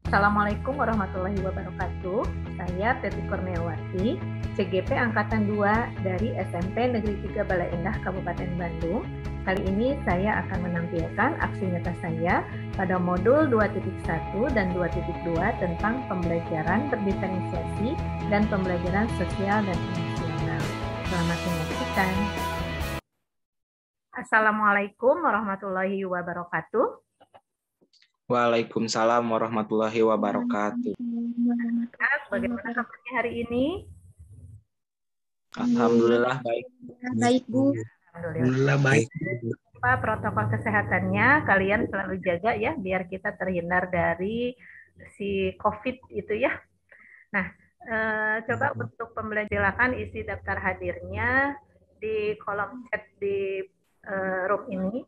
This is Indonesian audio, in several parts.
Assalamualaikum warahmatullahi wabarakatuh. Saya Teti Kurniawati, CGP Angkatan 2 dari SMP Negeri 3 Bale Endah, Kabupaten Bandung. Kali ini saya akan menampilkan aksi nyata saya pada modul 2.1 dan 2.2 tentang pembelajaran berdiferensiasi dan pembelajaran sosial dan emosional. Selamat menyaksikan. Assalamualaikum warahmatullahi wabarakatuh. Waalaikumsalam warahmatullahi wabarakatuh. Bagaimana kabarnya hari ini? Alhamdulillah baik. Baik, Bu. Alhamdulillah baik. Pak, protokol kesehatannya kalian selalu jaga ya, biar kita terhindar dari si COVID itu ya. Nah, coba untuk pembelajaran silakan isi daftar hadirnya di kolom chat di room ini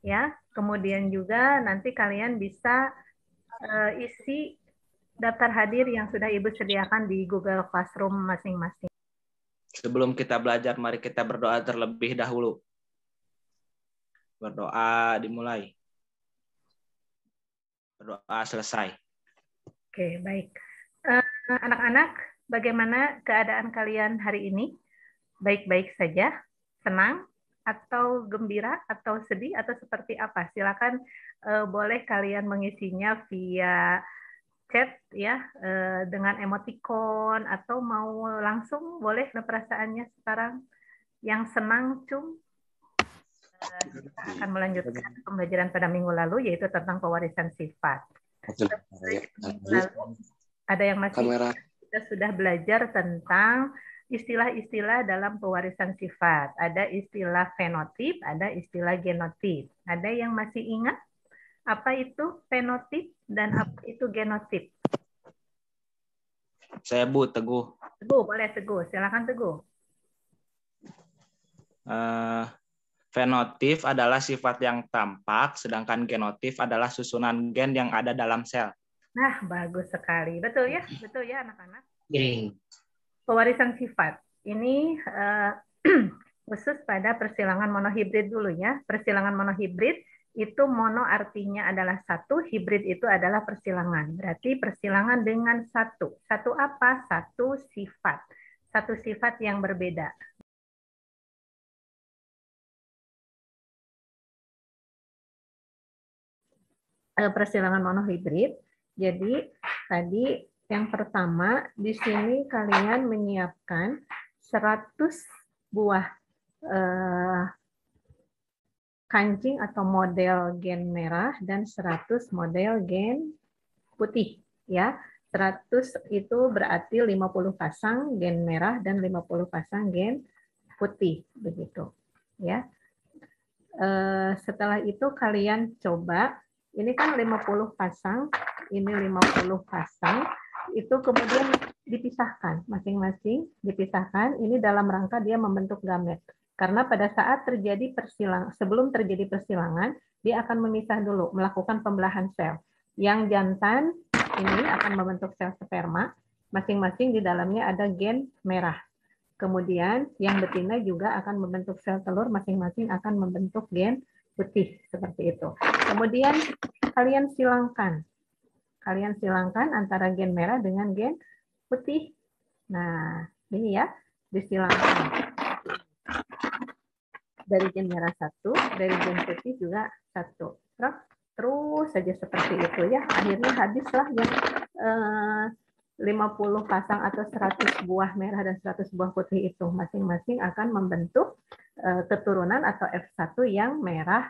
ya. Kemudian juga nanti kalian bisa isi daftar hadir yang sudah Ibu sediakan di Google Classroom masing-masing. Sebelum kita belajar, mari kita berdoa terlebih dahulu. Berdoa dimulai. Berdoa selesai. Oke, baik. Anak-anak, bagaimana keadaan kalian hari ini? Baik-baik saja? Senang? Atau gembira? Atau sedih? Atau seperti apa? Silakan boleh kalian mengisinya via chat ya, dengan emoticon, atau mau langsung boleh perasaannya sekarang. Yang senang, Cung? Kita akan melanjutkan pembelajaran pada minggu lalu, yaitu tentang pewarisan sifat. Lalu ada yang masih kita sudah belajar tentang istilah-istilah dalam pewarisan sifat. Ada istilah fenotip, ada istilah genotip. Ada yang masih ingat apa itu fenotip dan apa itu genotip? Saya Bu Teguh. Teguh, boleh Teguh. Silakan Teguh. Fenotip adalah sifat yang tampak, sedangkan genotip adalah susunan gen yang ada dalam sel. Nah, bagus sekali. Betul ya anak-anak. Pewarisan sifat. Ini khusus pada persilangan monohibrid dulu ya. Persilangan monohibrid itu mono artinya adalah satu, hibrid itu adalah persilangan. Berarti persilangan dengan satu. Satu apa? Satu sifat. Satu sifat yang berbeda. Persilangan monohibrid. Jadi tadi yang pertama di sini kalian menyiapkan 100 buah kancing atau model gen merah dan 100 model gen putih ya. 100 itu berarti 50 pasang gen merah dan 50 pasang gen putih begitu ya. Setelah itu kalian coba, ini kan 50 pasang, ini 50 pasang, itu kemudian dipisahkan, masing-masing dipisahkan, ini dalam rangka dia membentuk gamet. Karena pada saat terjadi persilangan, sebelum terjadi persilangan, dia akan memisah dulu, melakukan pembelahan sel. Yang jantan ini akan membentuk sel sperma, masing-masing di dalamnya ada gen merah. Kemudian yang betina juga akan membentuk sel telur, masing-masing akan membentuk gen putih seperti itu. Kemudian kalian silangkan. Kalian silangkan antara gen merah dengan gen putih. Nah, ini ya, disilangkan. Dari gen merah satu, dari gen putih juga satu. Terus saja seperti itu ya. Akhirnya habislah yang 50 pasang atau 100 buah merah dan 100 buah putih itu. Masing-masing akan membentuk keturunan atau F1 yang merah,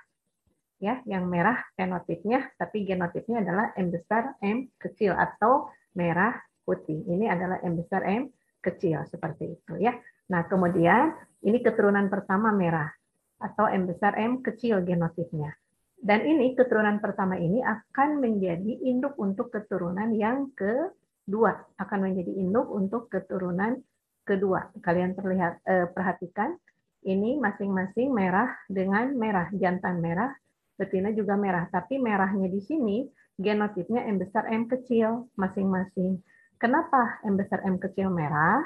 ya, yang merah fenotipnya, tapi genotipnya adalah M besar M kecil atau merah putih. Ini adalah M besar M kecil seperti itu ya. Nah, kemudian ini keturunan pertama merah atau M besar M kecil genotipnya. Dan ini keturunan pertama ini akan menjadi induk untuk keturunan yang kedua, akan menjadi induk untuk keturunan kedua. Kalian perhatikan, ini masing-masing merah dengan merah, jantan merah, betina juga merah. Tapi merahnya di sini genotipnya M besar M kecil masing-masing. Kenapa M besar M kecil merah?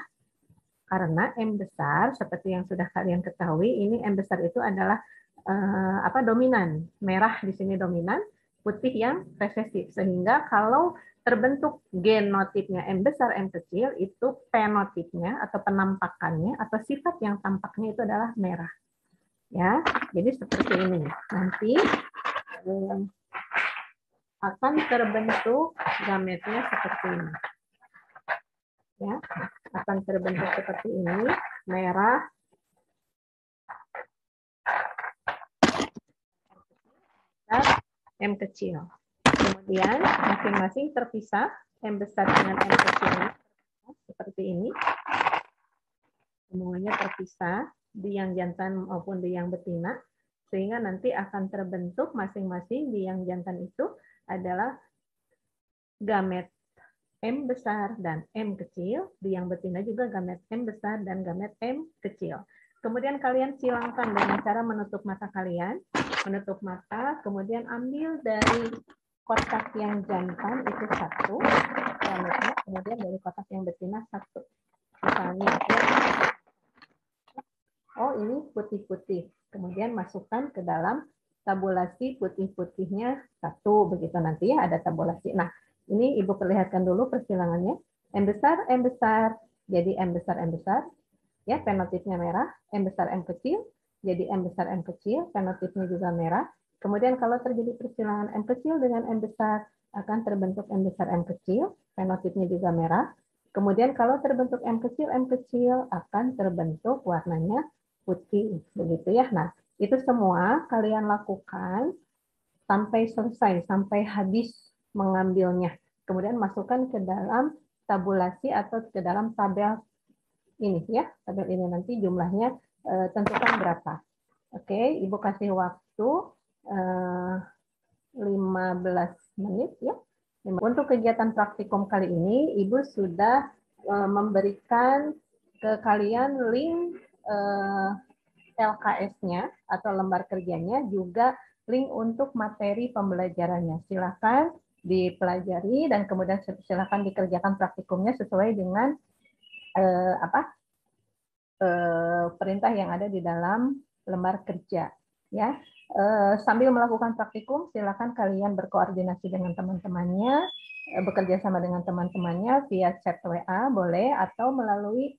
Karena M besar seperti yang sudah kalian ketahui, ini M besar itu adalah dominan. Merah di sini dominan, putih yang resesif. Sehingga kalau terbentuk genotipnya M besar M kecil, itu penotipnya atau penampakannya atau sifat yang tampaknya itu adalah merah. Ya, jadi seperti ini. Nanti akan terbentuk gametnya seperti ini. Ya, akan terbentuk seperti ini, merah, M kecil. Kemudian masing-masing terpisah, M besar dengan M kecil seperti ini. Semuanya terpisah di yang jantan maupun di yang betina, sehingga nanti akan terbentuk masing-masing di yang jantan itu adalah gamet M besar dan M kecil, di yang betina juga gamet M besar dan gamet M kecil. Kemudian kalian silangkan dengan cara menutup mata kalian, menutup mata, kemudian ambil dari kotak yang jantan itu satu, gametnya, kemudian dari kotak yang betina satu. Misalnya, oh ini putih-putih, kemudian masukkan ke dalam tabulasi putih-putihnya satu, begitu nanti ya ada tabulasi. Nah, ini Ibu perlihatkan dulu persilangannya. M besar, jadi M besar, ya penotipnya merah. M besar, M kecil, jadi M besar, M kecil, penotipnya juga merah. Kemudian kalau terjadi persilangan M kecil dengan M besar, akan terbentuk M besar, M kecil, penotipnya juga merah. Kemudian kalau terbentuk M kecil akan terbentuk warnanya putih, begitu ya. Nah, itu semua kalian lakukan sampai selesai, sampai habis mengambilnya. Kemudian masukkan ke dalam tabulasi atau ke dalam tabel ini ya. Tabel ini nanti jumlahnya tentukan berapa. Oke, Ibu kasih waktu 15 menit ya. Untuk kegiatan praktikum kali ini, Ibu sudah memberikan ke kalian link LKS-nya atau lembar kerjanya, juga link untuk materi pembelajarannya. Silakan dipelajari dan kemudian silakan dikerjakan praktikumnya sesuai dengan perintah yang ada di dalam lembar kerja. Ya, sambil melakukan praktikum, silakan kalian berkoordinasi dengan teman-temannya, bekerja sama dengan teman-temannya via chat WA boleh atau melalui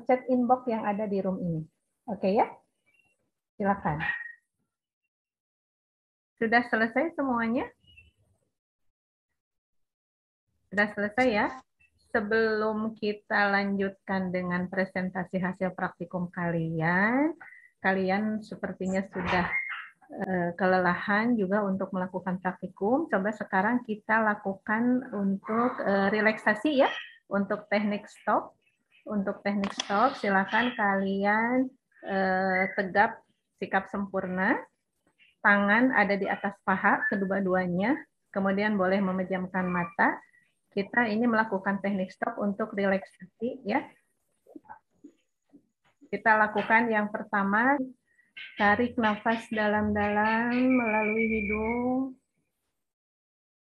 chat inbox yang ada di room ini. Oke ya, silakan. Sudah selesai semuanya? Sudah selesai ya? Sebelum kita lanjutkan dengan presentasi hasil praktikum kalian, kalian sepertinya sudah kelelahan juga untuk melakukan praktikum. Coba sekarang kita lakukan untuk relaksasi ya, untuk teknik stop. Untuk teknik stop, silakan kalian tegap sikap sempurna. Tangan ada di atas paha kedua-duanya, kemudian boleh memejamkan mata. Kita ini melakukan teknik stop untuk relaksasi ya. Kita lakukan yang pertama, tarik nafas dalam-dalam melalui hidung.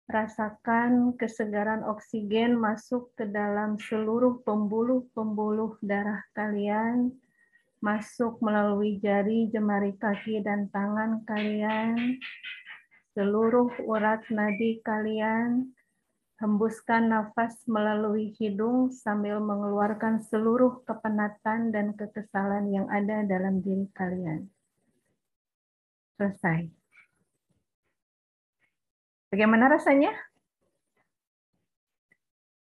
Rasakan kesegaran oksigen masuk ke dalam seluruh pembuluh-pembuluh darah kalian. Masuk melalui jari, jemari kaki, dan tangan kalian, seluruh urat nadi kalian. Hembuskan nafas melalui hidung sambil mengeluarkan seluruh kepenatan dan kekesalan yang ada dalam diri kalian. Selesai. Bagaimana rasanya?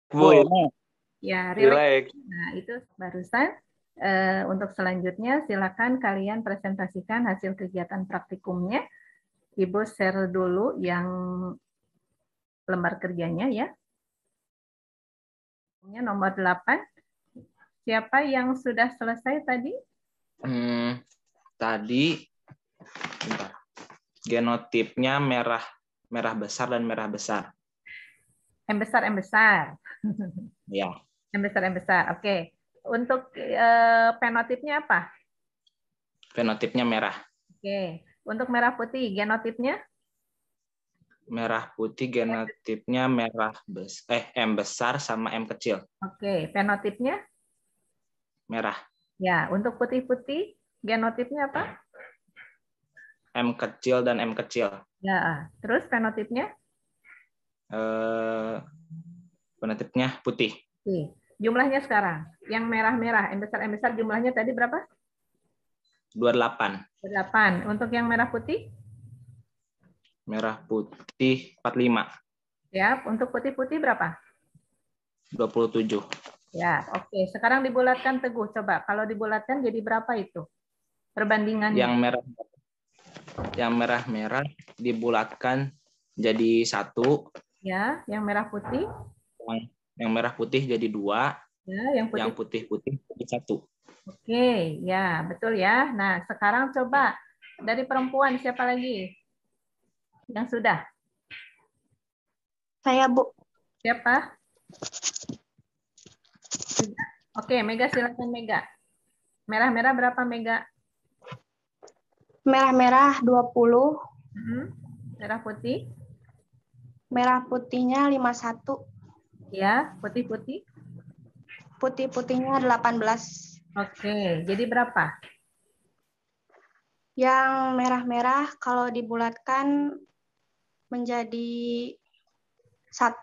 Enak. Ya, relax. Nah, itu barusan. Untuk selanjutnya, silakan kalian presentasikan hasil kegiatan praktikumnya. Ibu share dulu yang lembar kerjanya ya. Nomor 8. Siapa yang sudah selesai tadi? Tadi genotipnya merah besar dan merah besar. M besar. Ya. M besar. Oke. Untuk penotipnya apa? Fenotipnya merah. Oke. Untuk merah putih, genotipnya? Merah putih genotipnya M besar sama M kecil. Oke. Penotipnya? Merah. Ya. Untuk putih-putih, genotipnya apa? M kecil dan M kecil. Ya. Terus penotipnya? Fenotipnya putih. Oke. Jumlahnya sekarang, yang merah-merah, M besar jumlahnya tadi berapa? 28. 8. Untuk yang merah putih? Merah putih 45. Ya, untuk putih-putih berapa? 27. Ya, oke. Sekarang dibulatkan Teguh. Coba, kalau dibulatkan jadi berapa itu? Perbandingannya. Yang merah-merah dibulatkan jadi 1. Ya, yang merah putih. Yang merah putih jadi 2. Ya, yang Yang putih-putih jadi 1. Oke, ya, betul ya. Nah, sekarang coba dari perempuan siapa lagi? Yang sudah? Saya, Bu. Siapa? Mega. Oke, Mega silakan Mega. Merah-merah berapa Mega? Merah-merah 20. Merah putih? Merah putihnya 51. Ya, putih-putih? Putih-putihnya 18. Oke, jadi berapa? Yang merah-merah kalau dibulatkan menjadi 1.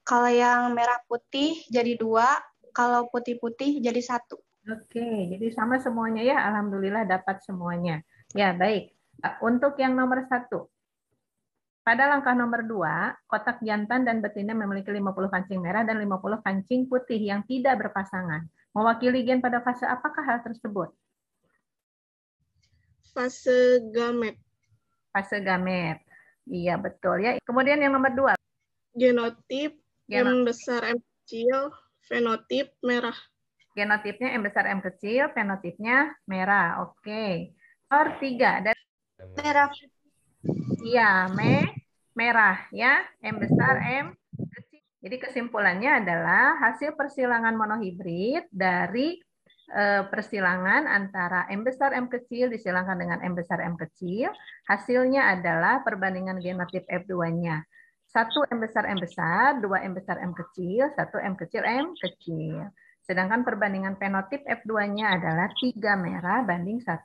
Kalau yang merah putih jadi 2. Kalau putih-putih jadi 1. Oke, jadi sama semuanya ya. Alhamdulillah dapat semuanya. Ya, baik. Untuk yang nomor 1. Pada langkah nomor 2, kotak jantan dan betina memiliki 50 kancing merah dan 50 kancing putih yang tidak berpasangan. Mewakili gen pada fase apakah hal tersebut? Fase gamet. Fase gamet. Iya, betul ya. Kemudian yang nomor 2. Genotip M besar M kecil, fenotip merah. Genotipnya M besar M kecil, fenotipnya merah. Oke. Nomor 3. Merah. Iya, merah ya. M besar M kecil. Jadi kesimpulannya adalah hasil persilangan monohibrid dari persilangan antara M besar M kecil disilangkan dengan M besar M kecil. Hasilnya adalah perbandingan genotip F2-nya. 1 M besar, 2 M besar M kecil, 1 M kecil M kecil. Sedangkan perbandingan fenotip F2-nya adalah 3 merah banding 1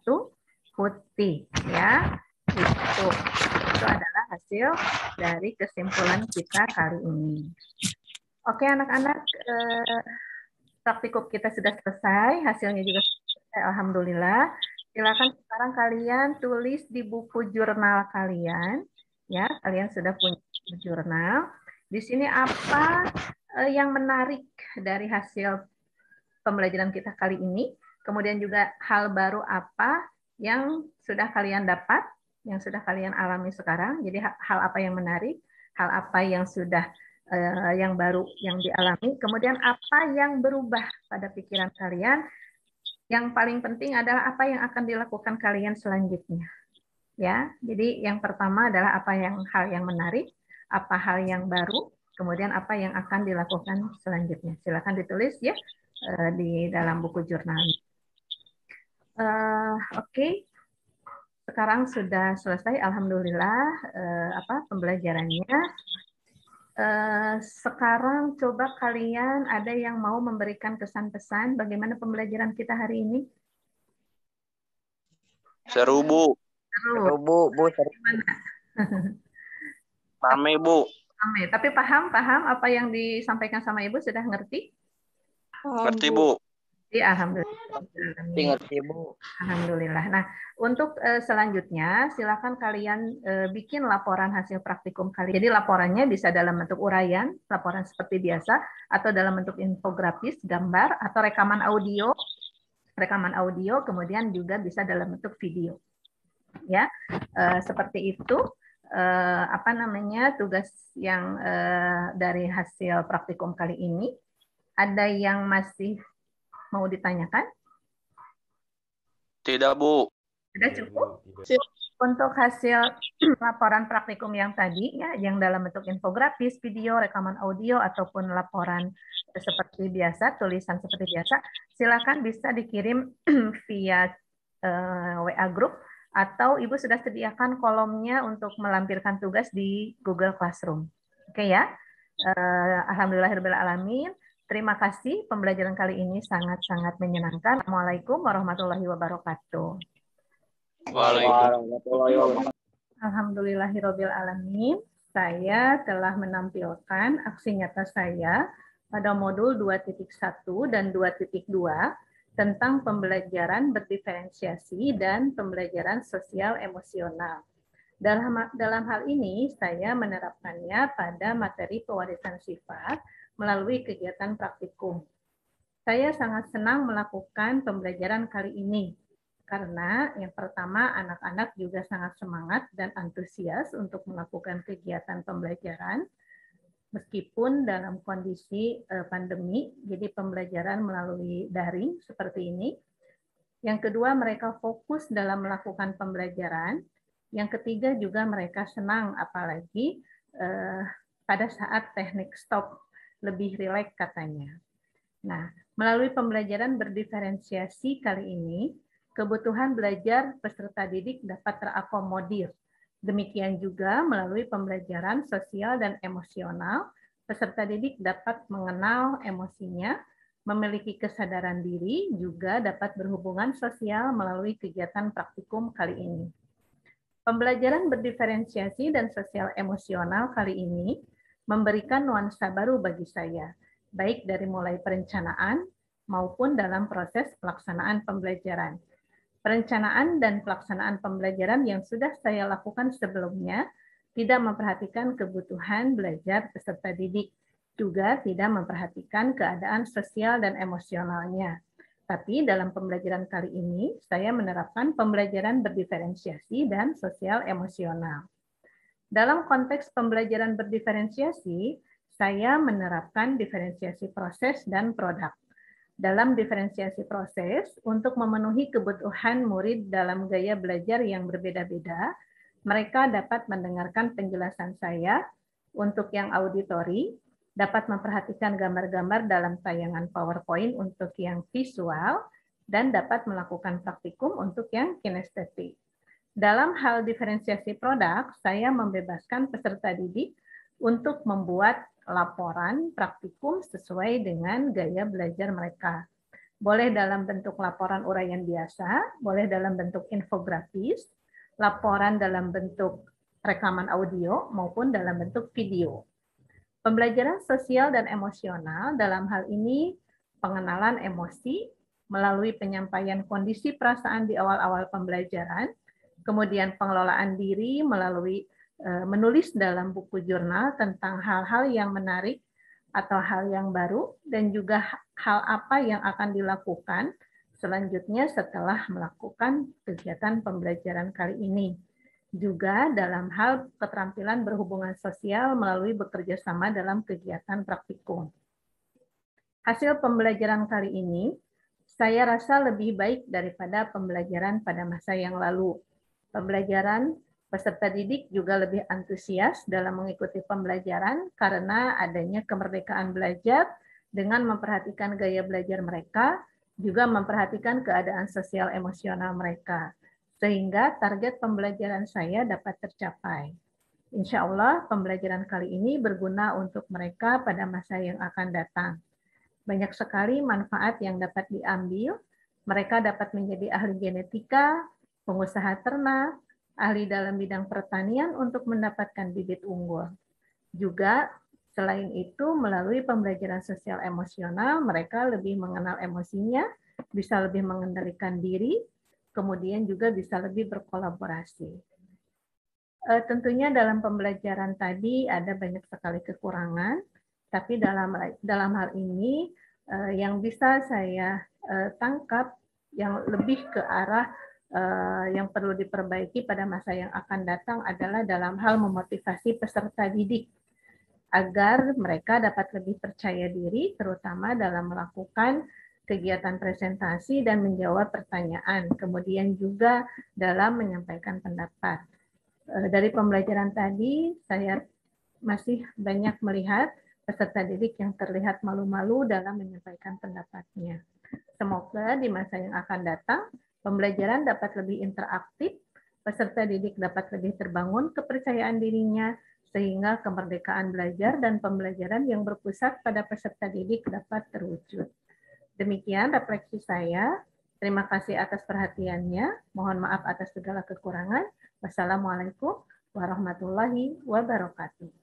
putih. Ya, itu adalah hasil dari kesimpulan kita kali ini. Oke anak-anak, praktikum kita sudah selesai, hasilnya juga selesai, alhamdulillah. Silakan sekarang kalian tulis di buku jurnal kalian, ya. Kalian sudah punya buku jurnal. Di sini apa yang menarik dari hasil pembelajaran kita kali ini? Kemudian juga hal baru apa yang sudah kalian dapat, yang sudah kalian alami sekarang. Jadi hal apa yang menarik, hal apa yang sudah yang baru yang dialami, kemudian apa yang berubah pada pikiran kalian. Yang paling penting adalah apa yang akan dilakukan kalian selanjutnya. Ya, jadi yang pertama adalah apa hal yang menarik, apa hal yang baru, kemudian apa yang akan dilakukan selanjutnya. Silakan ditulis ya di dalam buku jurnal. Oke. Sekarang sudah selesai, alhamdulillah pembelajarannya. Sekarang coba kalian ada yang mau memberikan kesan-pesan bagaimana pembelajaran kita hari ini? Seru, Bu. Seru, Bu. Seru. Rame, Bu. Rame. Tapi paham apa yang disampaikan sama Ibu, sudah ngerti? Ngerti, Bu. Ya, alhamdulillah. Ngerti, Bu. Alhamdulillah. Nah, untuk selanjutnya silakan kalian bikin laporan hasil praktikum kalian. Jadi laporannya bisa dalam bentuk uraian, laporan seperti biasa, atau dalam bentuk infografis, gambar, atau rekaman audio, kemudian juga bisa dalam bentuk video. Ya, seperti itu. Tugas yang dari hasil praktikum kali ini. Ada yang masih mau ditanyakan? Tidak, Bu. Sudah cukup? Untuk hasil laporan praktikum yang tadi, ya, yang dalam bentuk infografis, video, rekaman audio, ataupun laporan seperti biasa, tulisan seperti biasa, silakan bisa dikirim via WA Group, atau Ibu sudah sediakan kolomnya untuk melampirkan tugas di Google Classroom. Oke ya? Alhamdulillahirrahmanirrahim. Terima kasih, pembelajaran kali ini sangat-sangat menyenangkan. Assalamualaikum warahmatullahi wabarakatuh. Waalaikumsalam. Alhamdulillahirrahmanirrahim. saya telah menampilkan aksi nyata saya pada modul 2.1 dan 2.2 tentang pembelajaran berdiferensiasi dan pembelajaran sosial emosional. Dalam hal ini, saya menerapkannya pada materi pewarisan sifat melalui kegiatan praktikum. Saya sangat senang melakukan pembelajaran kali ini, karena yang pertama, anak-anak juga sangat semangat dan antusias untuk melakukan kegiatan pembelajaran, meskipun dalam kondisi pandemi, jadi pembelajaran melalui daring seperti ini. Yang kedua, mereka fokus dalam melakukan pembelajaran. Yang ketiga juga mereka senang, apalagi pada saat teknik stop, lebih rileks katanya. Nah, melalui pembelajaran berdiferensiasi kali ini, kebutuhan belajar peserta didik dapat terakomodir. Demikian juga melalui pembelajaran sosial dan emosional, peserta didik dapat mengenal emosinya, memiliki kesadaran diri, juga dapat berhubungan sosial melalui kegiatan praktikum kali ini. Pembelajaran berdiferensiasi dan sosial emosional kali ini memberikan nuansa baru bagi saya, baik dari mulai perencanaan maupun dalam proses pelaksanaan pembelajaran. Perencanaan dan pelaksanaan pembelajaran yang sudah saya lakukan sebelumnya tidak memperhatikan kebutuhan belajar peserta didik, juga tidak memperhatikan keadaan sosial dan emosionalnya. Tapi dalam pembelajaran kali ini, saya menerapkan pembelajaran berdiferensiasi dan sosial emosional. Dalam konteks pembelajaran berdiferensiasi, saya menerapkan diferensiasi proses dan produk. Dalam diferensiasi proses, untuk memenuhi kebutuhan murid dalam gaya belajar yang berbeda-beda, mereka dapat mendengarkan penjelasan saya untuk yang auditori, dapat memperhatikan gambar-gambar dalam tayangan PowerPoint untuk yang visual, dan dapat melakukan praktikum untuk yang kinestetik. Dalam hal diferensiasi produk, saya membebaskan peserta didik untuk membuat laporan praktikum sesuai dengan gaya belajar mereka. Boleh dalam bentuk laporan uraian biasa, boleh dalam bentuk infografis, laporan dalam bentuk rekaman audio, maupun dalam bentuk video. Pembelajaran sosial dan emosional dalam hal ini pengenalan emosi melalui penyampaian kondisi perasaan di awal-awal pembelajaran, kemudian pengelolaan diri melalui menulis dalam buku jurnal tentang hal-hal yang menarik atau hal yang baru, dan juga hal apa yang akan dilakukan selanjutnya setelah melakukan kegiatan pembelajaran kali ini. Juga dalam hal keterampilan berhubungan sosial melalui bekerja sama dalam kegiatan praktikum. Hasil pembelajaran kali ini, saya rasa lebih baik daripada pembelajaran pada masa yang lalu. Pembelajaran peserta didik juga lebih antusias dalam mengikuti pembelajaran karena adanya kemerdekaan belajar dengan memperhatikan gaya belajar mereka, juga memperhatikan keadaan sosial emosional mereka, sehingga target pembelajaran saya dapat tercapai. Insya Allah pembelajaran kali ini berguna untuk mereka pada masa yang akan datang. Banyak sekali manfaat yang dapat diambil, mereka dapat menjadi ahli genetika, pengusaha ternak, ahli dalam bidang pertanian untuk mendapatkan bibit unggul. Juga selain itu melalui pembelajaran sosial emosional mereka lebih mengenal emosinya, bisa lebih mengendalikan diri, kemudian juga bisa lebih berkolaborasi. Tentunya dalam pembelajaran tadi ada banyak sekali kekurangan, tapi dalam hal ini yang bisa saya tangkap yang lebih ke arah yang perlu diperbaiki pada masa yang akan datang adalah dalam hal memotivasi peserta didik agar mereka dapat lebih percaya diri, terutama dalam melakukan kegiatan presentasi dan menjawab pertanyaan, kemudian juga dalam menyampaikan pendapat. Dari pembelajaran tadi, saya masih banyak melihat peserta didik yang terlihat malu-malu dalam menyampaikan pendapatnya. Semoga di masa yang akan datang, pembelajaran dapat lebih interaktif, peserta didik dapat lebih terbangun kepercayaan dirinya, sehingga kemerdekaan belajar dan pembelajaran yang berpusat pada peserta didik dapat terwujud. Demikian refleksi saya. Terima kasih atas perhatiannya. Mohon maaf atas segala kekurangan. Wassalamualaikum warahmatullahi wabarakatuh.